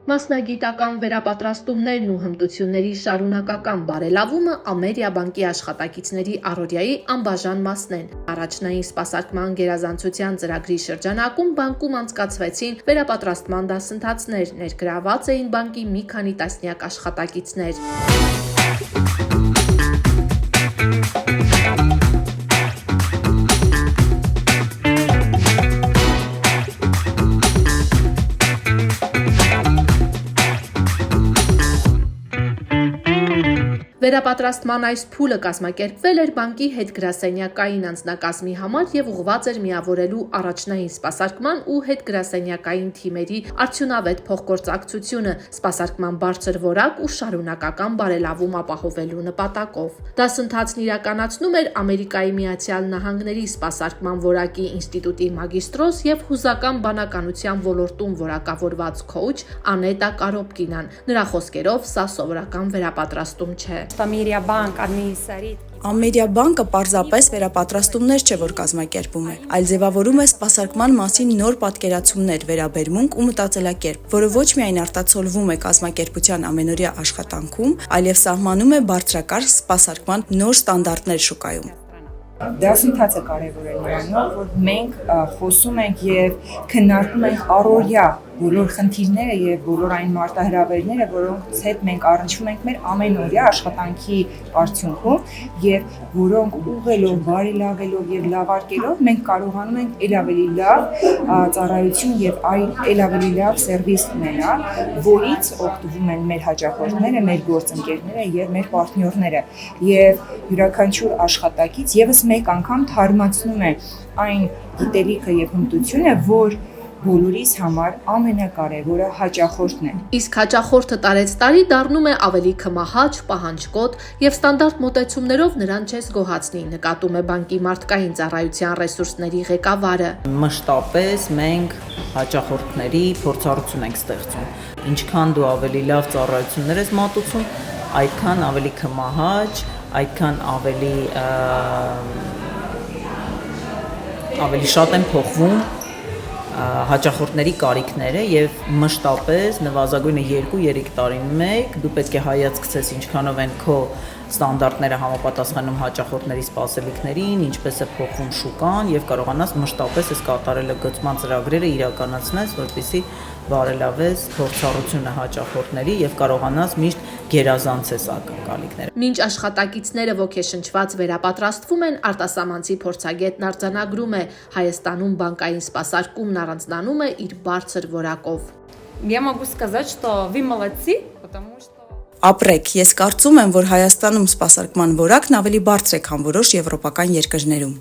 Մասնագիտական վերապատրաստումներն ու հմտությունների շարունակական բարելավումը Ամերիա բանկի աշխատակիցների առօրյայի անբաժան մասն են։ Առաջնային սպասարկման գերազանցության ծրագրի շրջանակում բանկում անցկացվեցին վերապատրաստման դասընթացներ, ներգրավված էին բանկի մի քանի տասնյակ աշխատակիցներ։ Վերապատրաստման այս փուլը կազմակերպվել էր բանկի հետգրասենյակային անձնակազմի համար եւ ուղղված էր միավորելու առաջնային սպասարկման ու հետգրասենյակային թիմերի արդյունավետ փոխգործակցությունը, սպասարկման բարձր որակ ու շարունակական բարելավում ապահովելու նպատակով։ Դասընթացն իրականացնում էր Ամերիկայի Միացյալ Նահանգների սպասարկման որակի ինստիտուտի մագիստրոս եւ հուզական բանականության ոլորտում որակավորված քոուչ Անետա Կարոպկինան։ Նրա խոսքերով, սա սովորական վերապատրաստում չէ։ Ամերիա բանկը պարզապես վերապատրաստումներ չէ, որ կազմակերպում է, այլ ձևավորում է սպասարկման մասին նոր պատկերացումներ, վերաբերմունք ու մտածելակերպ, որը ոչ միայն արտացոլվում է կազմակերպության ամենօրյա աշխատանքում, այլև սահմանում է բարձրակարգ սպասարկման նոր ստանդարտներ շուկայում։ Դասընթացը կարևոր է նրանով, որ մենք խոսում ենք եւ քննարկում ենք առօրյա բոլոր խնդիրները եւ բոլոր այն մարտահրավերները, որոնց հետ մենք առնչվում ենք մեր ամենօրյա աշխատանքի արդյունքում եւ որոնք ուղղելով, բարելավելով եւ լավարկելով մենք կարողանում ենք ել ավելի լավ ծառայություն եւ ել ավելի լավ սերվիս ունենալ, որից օգտվում են մեր հաճախորդները, մեր գործընկերները եւ մեր պարտներները եւ յուրաքանչյուր աշխատակից եւս մեկ անգամ թարմացնում է այն գիտելիքը եւ հմտությունը, որ բոլորիս համար ամենակարևորը հաճախորդն է։ Իսկ հաճախորդը տարեց տարի դառնում է ավելի քմահաճ, պահանջկոտ եւ ստանդարտ մոտեցումներով նրան չես գոհացնի, նկատում է բանկի մարդկային ծառայության ռեսուրսների ղեկավարը։ Մշտապես մենք հաճախորդների փորձառություն ենք ստեղծում։ Ինչքան դու ավելի լավ ծառայություններ ես մատուցում, այդքան ավելի քմահաճ, այդքան ավելի շատ են փոխվում հաճախորդների կարիքները եւ մշտապես նվազագույնը 2-3 տարին մեկ դու պետք է հայացք գցես ինչքանով են քո ստանդարտները համապատասխանում հաճախորդների սպասելիքներին, ինչպես է փոխվում շուկան եւ կարողանաս մշտապես այս կատարելագործման ծրագրերը իրականացնես, որպեսզի բարելավես փորձառությունը հաճախորդների եւ կարողանաս միշտ գերազանցես ակնկալիքները։ Մինչ աշխատակիցները ոգեշնչված վերապատրաստվում են, արտասահմանցի փորձագետն արձանագրում է, Հայաստանում բանկային սպասարկումն առանձնանում է իր բարձր որակով։ Я могу сказать, что вы молодцы, потому что Ապրեք, ես կարծում եմ, որ Հայաստանում սպասարկման որակն ավելի բարձր է, քան որոշ եվրոպական երկրներում։